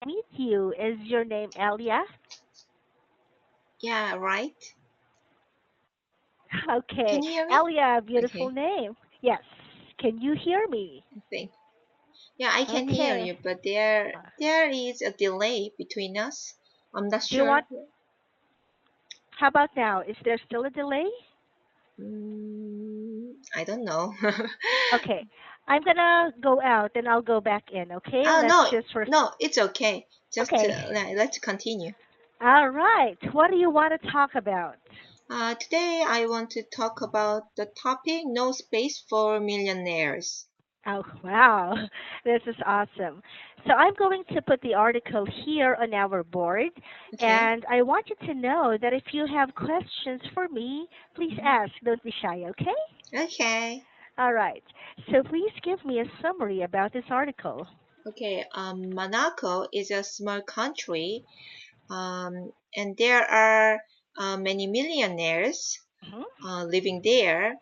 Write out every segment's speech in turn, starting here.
meet you. Is your name Elia? Yeah, right. Okay, Can you hear me? Elia, beautiful Okay, name. Yes. Can you hear me? I think. Yeah, I can hear Okay. you, but there is a delay between us. I'm not Do you sure. want, how about now? Is there still a delay? I don't know. Okay. I'm gonna go out and I'll go back in, okay? Oh Let's no, just for, no, it's okay. Just okay. let's continue. All right. What do you want to talk about? Today I want to talk about the topic no space for millionaires. Oh, wow. This is awesome. So I'm going to put the article here on our board, Okay. and I want you to know that if you have questions for me, please Mhm. ask. Don't be shy, okay? Okay. All right. So please give me a summary about this article. Okay. Monaco is a small country, and there are many millionaires Mm-hmm. living there.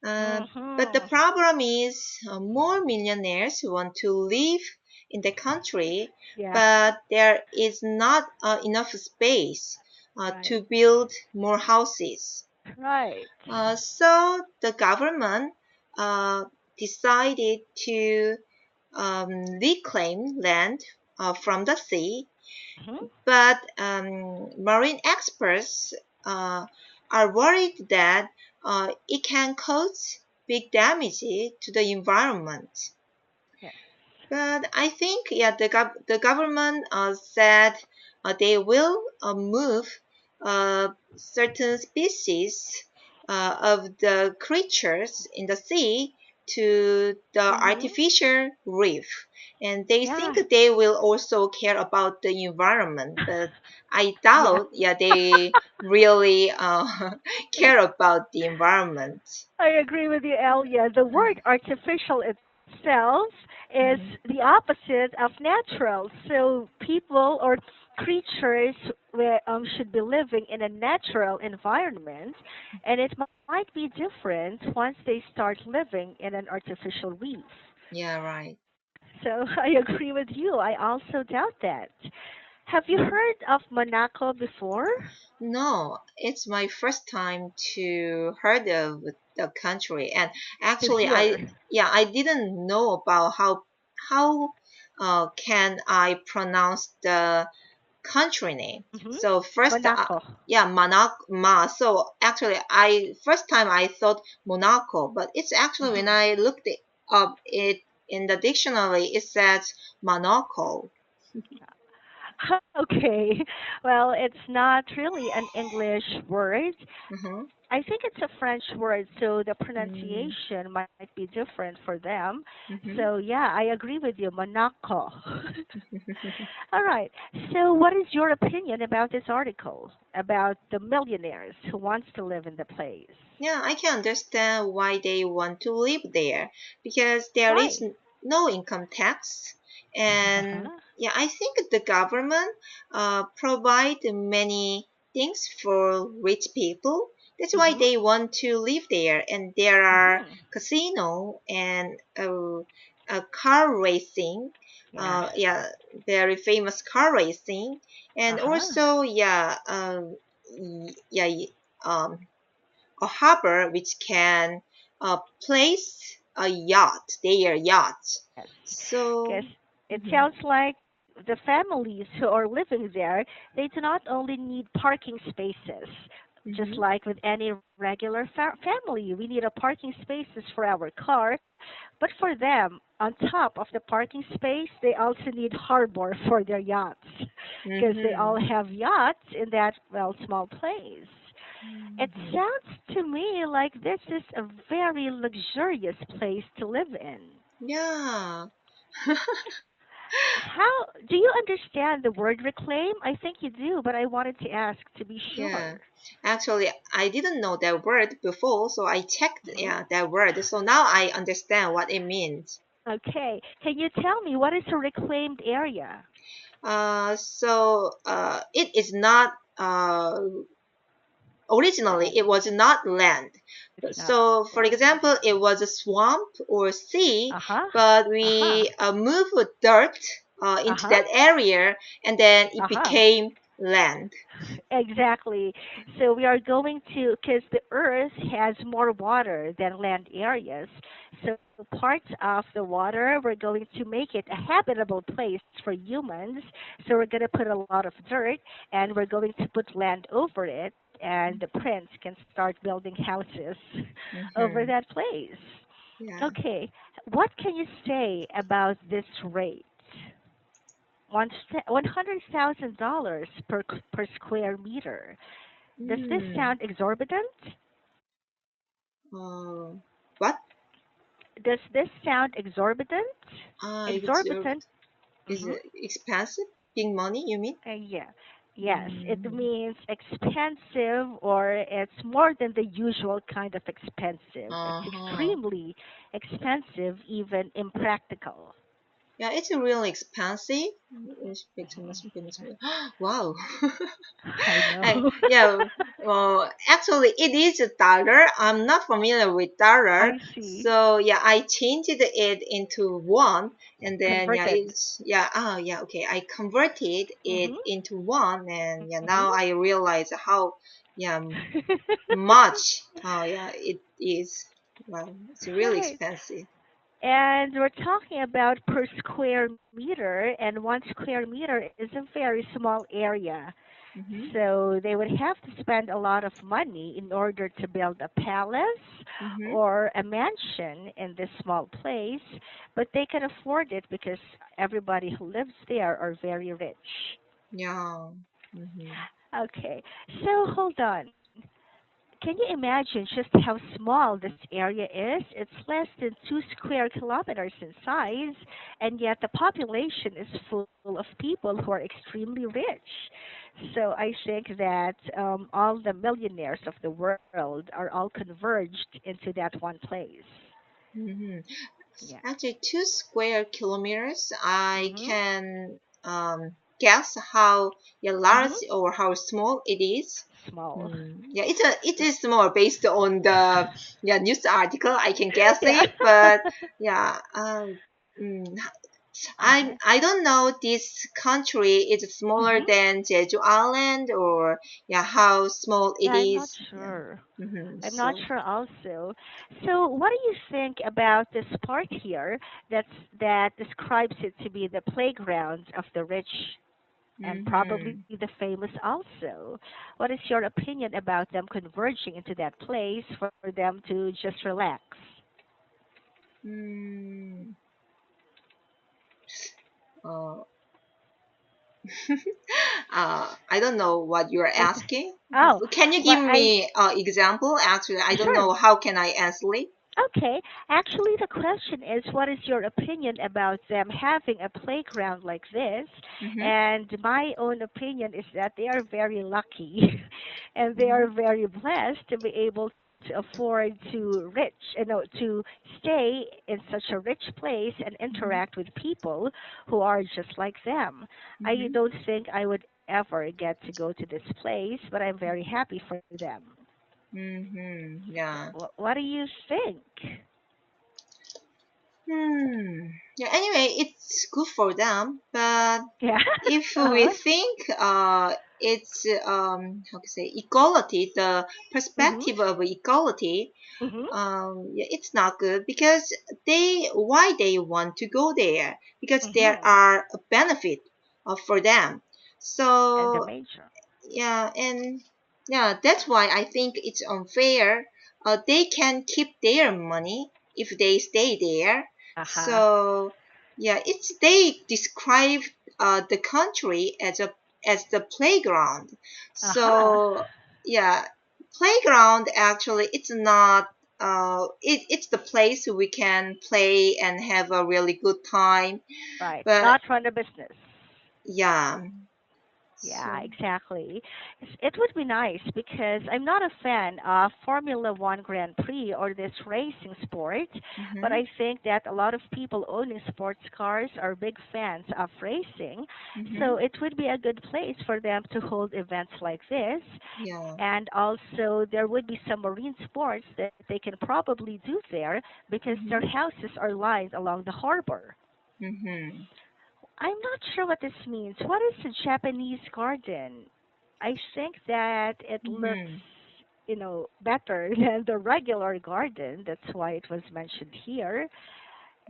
But the Mm-hmm. problem is more millionaires want to live in the country, Yeah, but there is not enough space to right. build more houses. Right. So the government uh, decided to reclaim land from the sea, Mm-hmm. but marine experts uh, are worried that it can cause big damage to the environment. Yes. But I think, yeah, the government said they will move certain species of the creatures in the sea to the Mm-hmm. artificial reef, and they Yeah. think they will also care about the environment. But I Yeah. doubt, yeah, they really care about the environment. I agree with you, Elia. The word artificial itself is Mhm. the opposite of natural. So people or creatures should be living in a natural environment, and it might be different once they start living in an artificial reef. Yeah, right. So I agree with you. I also doubt that. Have you heard of Monaco before? No, it's my first time to heard of the country, and To actually, hear. I didn't know about how can I pronounce the country name. Hmm. So first, Monaco. yeah, Monaco. So actually, I first time I thought Monaco, but it's actually when Hmm. I looked it up, it in the dictionary it says Monaco. Okay. Well, it's not really an English word. Mm-hmm. I think it's a French word, so the Mm-hmm. pronunciation might be different for them. Mm-hmm. So, yeah, I agree with you. Monaco. All right. So, what is your opinion about this article about the millionaires who wants to live in the place? Yeah, I can understand why they want to live there because there is Why? no income tax, and Uh-huh. yeah, I think the government provide many things for rich people. That's why Mhm. they want to live there, and there are Mhm. casino and a car racing. Yeah. Yeah, very famous car racing, and Uh-huh. also yeah, yeah, a harbor which can place a yacht, their yacht. Yes. Because So, it mhm, sounds like the families who are living there, they do not only need parking spaces, just mhm, like with any regular family. We need a parking spaces for our car, but for them, on top of the parking space, they also need harbor for their yachts, because they all mhm, have yachts in that well small place. It mhm. sounds to me like this is a very luxurious place to live in. Yeah, How do you understand the word reclaim? I think you do, but I wanted to ask to be yeah. sure. Actually, I didn't know that word before, so I checked Hmm. yeah that word. So now I understand what it means. Okay. Can you tell me what is a reclaimed area? It is not originally Land. it was not land. It's not So for land. example, it was a swamp or sea, Uh huh. but Uh huh. we moved dirt into Uh-huh. that area, and then it Uh-huh. became land. Exactly. So we are going to, because the Earth has more water than land areas. So parts of the water, we're going to make it a habitable place for humans. So we're going to put a lot of dirt, and we're going to put land over it, and the prince can start building houses over Hmm. that place. Yeah. Okay, what can you say about this rate? $100,000 per square meter. Does this Mm. sound exorbitant? Uh, what? Does this sound exorbitant? Exurb Exorbitant. is Mm-hmm. expensive? Big money, you mean? Yeah. Yes, it Mm-hmm. means expensive, or it's more than the usual kind of expensive. It's Uh-huh. extremely expensive, even impractical. Yeah, it's really expensive. Wow. I know. Yeah, well, actually, it is a dollar. I'm not familiar with dollar, I see. so yeah, I changed it into one, and then yeah, Converted. it's yeah, oh yeah, okay, I converted it Mm-hmm. into one, and yeah, now Mm-hmm. I realize how yeah much yeah it is. Well, it's really Right. expensive. And we're talking about per square meter, and 1 square meter is a very small area. Mm-hmm. So they would have to spend a lot of money in order to build a palace Mm-hmm. or a mansion in this small place, but they can afford it because everybody who lives there are very rich. Yeah. Mm-hmm. Okay, so hold on. Can you imagine just how small this area is? It's less than 2 square kilometers in size, and yet the population is full of people who are extremely rich. So I think that all the millionaires of the world are all converged into that one place. Mm-hmm. Yeah. Actually, 2 square kilometers, I Mhm. can guess how yeah, Mhm. large or how small it is. Small. Yeah, it is small based on the yeah news article. I can guess Yeah. it, but yeah, mm, Uh-huh. I don't know this country is smaller Mhm. than Jeju Island or yeah how small it Yeah, I'm not is. Yeah. sure. I'm not So. sure also. So what do you think about this part here that describes it to be the playground of the rich and probably Mm-hmm. the famous also? What is your opinion about them converging into that place for them to just relax? Mm, uh, I don't know what you're What? asking. Oh, Can you well, give I me an example? Actually, I don't sure. know how can I answer it. Okay. Actually, the question is, what is your opinion about them having a playground like this? Mm-hmm. And my own opinion is that they are very lucky, and they Mm-hmm. are very blessed to be able to afford to stay in such a rich place and Mm-hmm. interact with people who are just like them. I Mm-hmm. don't think I would ever get to go to this place, but I'm very happy for them. Mm-hmm. Yeah. What do you think? Yeah. Anyway, it's good for them, but Yeah. if we Uh-huh. think it's how to say equality, the Mhm. perspective of equality, Mhm. yeah, it's not good because why they want to go there because there Mhm. are a benefit for them. And the So major. yeah, and yeah, that's why I think it's unfair. They can keep their money if they stay there. Uh-huh. So yeah, it's they describe the country as the playground. Uh-huh. So yeah, playground actually it's not it's the place we can play and have a really good time. Right. But Not run a business. yeah, Yeah, so. exactly. It would be nice because I'm not a fan of Formula One Grand Prix or this racing sport, but Mm-hmm, I think that a lot of people owning sports cars are big fans of racing. mm-hmm, So it would be a good place for them to hold events like this. yeah. And also, there would be some marine sports that they can probably do there because their Mm-hmm. houses are lined along the harbor. Mm-hmm. I'm not sure what this means. What is a Japanese garden? I think that it looks, Mm-hmm. better than the regular garden. That's why it was mentioned here.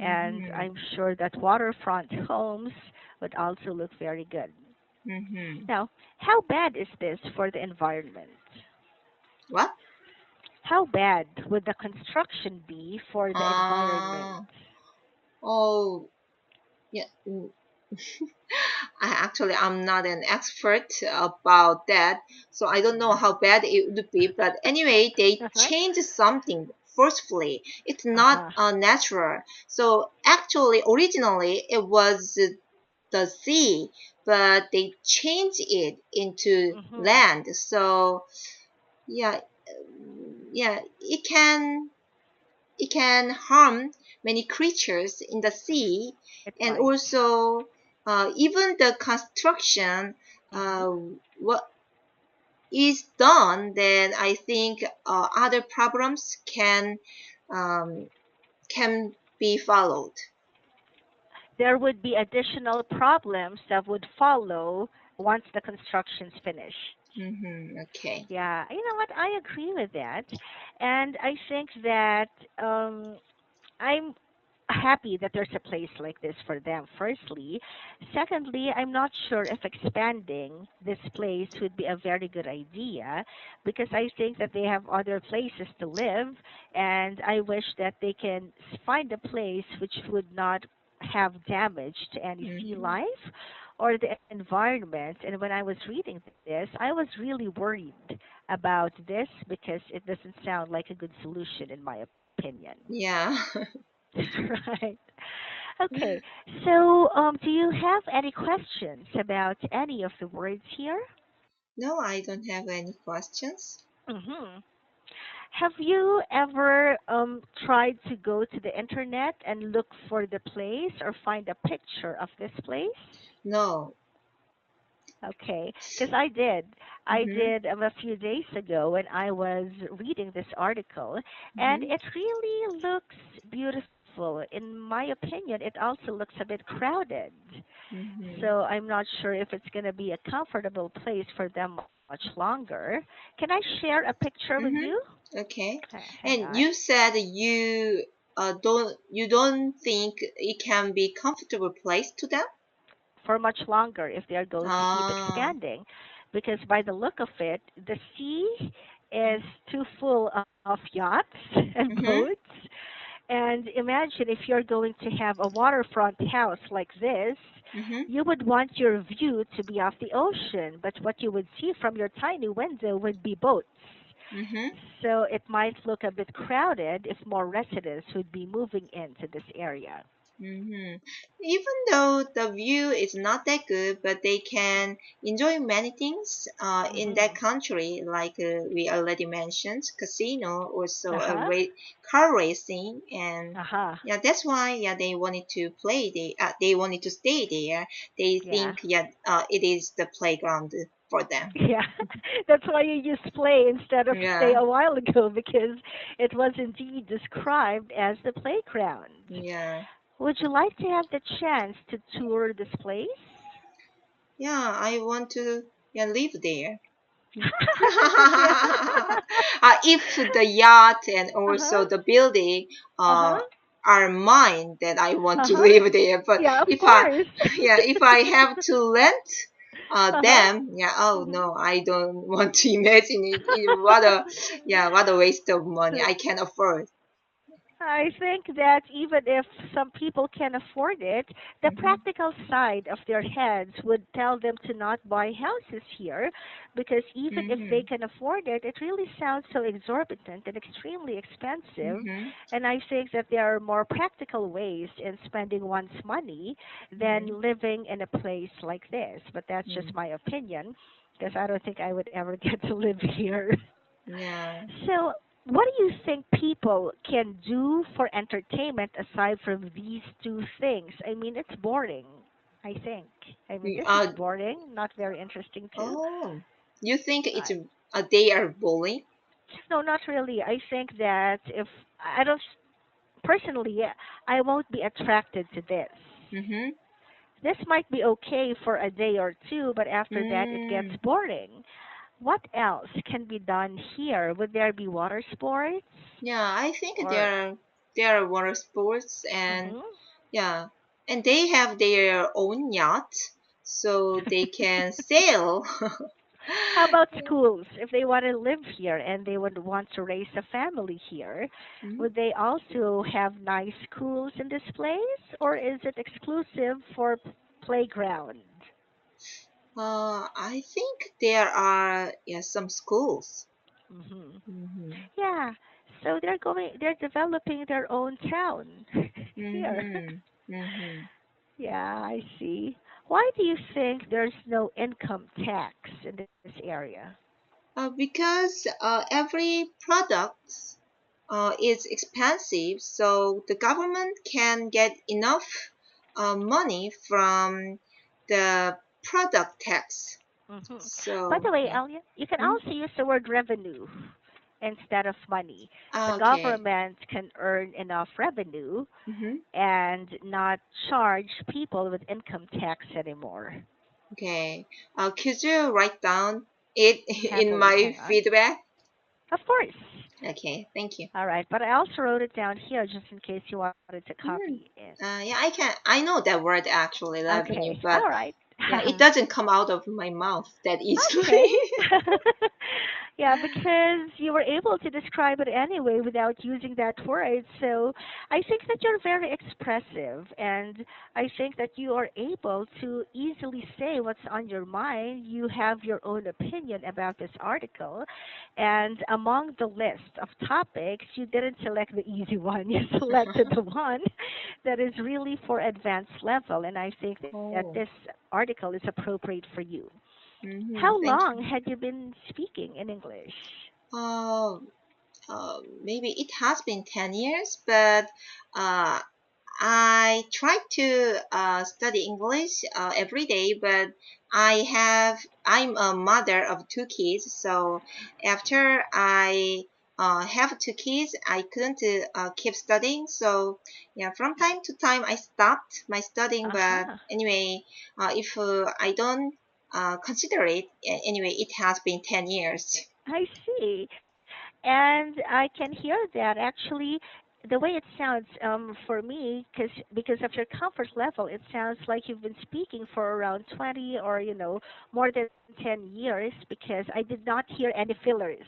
And Mm-hmm. I'm sure that waterfront homes would also look very good. Mm-hmm. Now, how bad is this for the environment? What? How bad would the construction be for the environment? Uh, oh, yeah. I'm not an expert about that, so I don't know Yeah. how bad it would be. But anyway, they Uh-huh. changed something forcefully. It's not Uh-huh. natural. So actually, originally it was the sea, but they changed it into Mhm. land. So yeah, yeah, it can harm many creatures in the sea, It and might. also even the construction Mhm. uh, what is done, then I think other problems um, can be followed. There would be additional problems that would follow once the construction's finished. Okay. Yeah, you know what? I agree with that. And I think that I'm happy that there's a place like this for them, firstly. Secondly, I'm not sure if expanding this place would be a very good idea because I think that they have other places to live, and I wish that they can find a place which would not have damage to any sea Hmm. life or the environment. And when I was reading this, I was really worried about this because it doesn't sound like a good solution, in my opinion. Yeah. Right. Okay. So, do you have any questions about any of the words here? No, I don't have any questions. Mm-hmm. Have you ever tried to go to the internet and look for the place or find a picture of this place? No. Okay, because I did. I Hmm. did a few days ago when I was reading this article, and Hmm. it really looks beautiful. In my opinion, it also looks a bit crowded. Hmm. So I'm not sure if it's going to be a comfortable place for them much longer. Can I share a picture with you? Hmm. Okay. Hang And on. you said you don't think it can be comfortable place to them? For much longer if they are going to keep Ah. expanding. Because by the look of it, the sea is too full of yachts and boats. Mm-hmm. And imagine if you're going to have a waterfront house like this, Mm-hmm. you would want your view to be off the ocean, but what you would see from your tiny window would be boats. Mm-hmm. So it might look a bit crowded if more residents would be moving into this area. Mm-hmm. Even though the view is not that good, but they can enjoy many things in that Mhm. country, like we already mentioned, casino, also Uh-huh. car racing, and Uh-huh. yeah, that's why yeah they wanted to they wanted to stay there. They Yeah. think yeah it is the playground for them. Yeah. That's why you used play instead of stay Yeah, a while ago because it was indeed described as the playground. yeah, Would you like to have the chance to tour this place? yeah. I want to yeah live there. Yeah. If the yacht and also Uh-huh. the building Uh-huh. are mine, then I want to Uh-huh. live there. But Yeah, of if I, course. yeah, if I have to rent Uh-huh. them, yeah, oh Mhm. no, I don't want to imagine it. What a waste of money. I can't afford. I think that even if some people can afford it, the Hmm. practical side of their heads would tell them to not buy houses here because even if they Hmm. can afford it, it really sounds so exorbitant and extremely expensive. Hmm. And I think that there are more practical ways in spending one's money than Hmm. living in a place like this. But that's just my opinion because I don't think I would ever get to live here. Yeah. So, what do you think people can do for entertainment aside from these two things? I mean, it's boring, I think. I mean, We this is are. boring, not very interesting too. Oh, you think it's I, they are bowling? no, not really. I think that if I don't personally, I won't be attracted to this Mm-hmm. This might be okay for a day or two, but after that it gets Mm. boring. What else can be done here? Would there be water sports Yeah, I think or there are water sports and mhm. yeah, and they have their own yacht, so they can sail. How about schools? If they want to live here and they would want to raise a family here, Mhm. would they also have nice schools in this place, or is it exclusive for playground? I think there are some schools. Hmm. Mhm. Yeah. So they're developing their own town here. Mhm. Mhm. Yeah, I see. Why do you think there's no income tax in this area? Because every product is expensive, so the government can get enough money from the product tax. Hmm. By So the way, yeah. Elia, you can Mm? also use the word revenue instead of money. The Okay. government can earn enough revenue Mm-hmm. and not charge people with income tax anymore. Okay. Could you write down it in Happily, my hang on. feedback? Of course. Okay. Thank you. All right, but I also wrote it down here just in case you wanted to Mm. copy it. Yeah, I can. I know that word actually, revenue, Okay, but all right. yeah, it doesn't come out of my mouth that Okay. easily. Yeah, because you were able to describe it anyway without using that word. So I think that you're very expressive, and I think that you are able to easily say what's on your mind. You have your own opinion about this article, and among the list of topics, you didn't select the easy one. You selected the one that is really for advanced level, and I think that this Oh. article is appropriate for you. Mm-hmm. How Thank long you. had you been speaking in English? Uh, Maybe it has been 10 years, but uh, I try to study English every day, but I'm a mother of two kids, so after I have two kids, I couldn't keep studying. So yeah, from time to time I stopped my studying, but Uh-huh. anyway, if I don't consider it, anyway, it has been 10 years. I see. And I can hear that actually the way it sounds for me because of your comfort level it sounds like you've been speaking for around 20 or more than 10 years because I did not hear any fillers.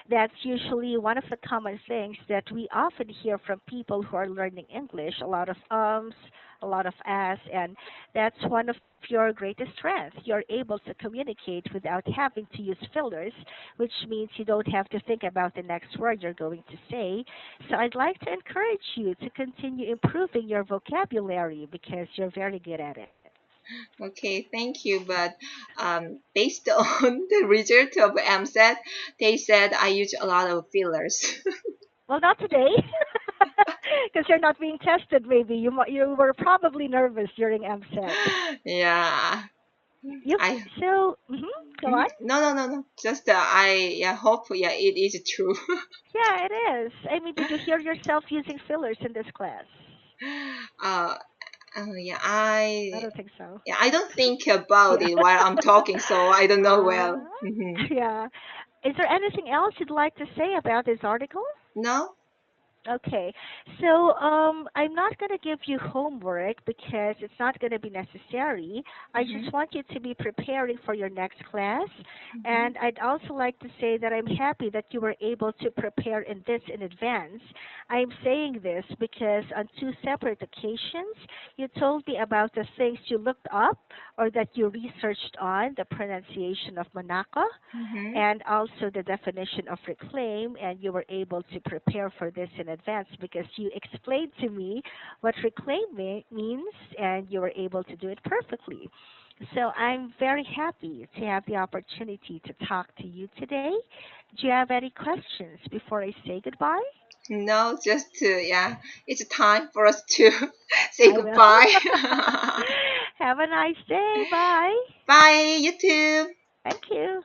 That's usually one of the common things that we often hear from people who are learning English, a lot of ums, a lot of as, and that's one of your greatest strengths. You're able to communicate without having to use fillers, which means you don't have to think about the next word you're going to say. So I'd like to encourage you to continue improving your vocabulary because you're very good at it. Okay, thank you. But based on the result of MSAT, they said I use a lot of fillers. Well, not today, because you're not being tested. Maybe you were probably nervous during MSET. Yeah, You I go on. no no no no. Just I hope it is true. Yeah, it is. I mean, did you hear yourself using fillers in this class? uh, yeah I don't think so. I don't think about Yeah. it while I'm talking, so I don't know uh, well. Hmm. yeah. Is there anything else you'd like to say about this article? No. Okay, so I'm not going to give you homework because it's not going to be necessary. I Hmm. just want you to be preparing for your next class. Hmm. And I'd also like to say that I'm happy that you were able to prepare in this in advance. I'm saying this because on two separate occasions, you told me about the things you looked up or that you researched on, the pronunciation of Monaco Hmm. and also the definition of reclaim, and you were able to prepare for this in advance because you explained to me what reclaim means and you were able to do it perfectly. So I'm very happy to have the opportunity to talk to you today. Do you have any questions before I say goodbye? No, just to it's time for us to say I will. goodbye. Have a nice day. Bye. Bye, YouTube. Thank you.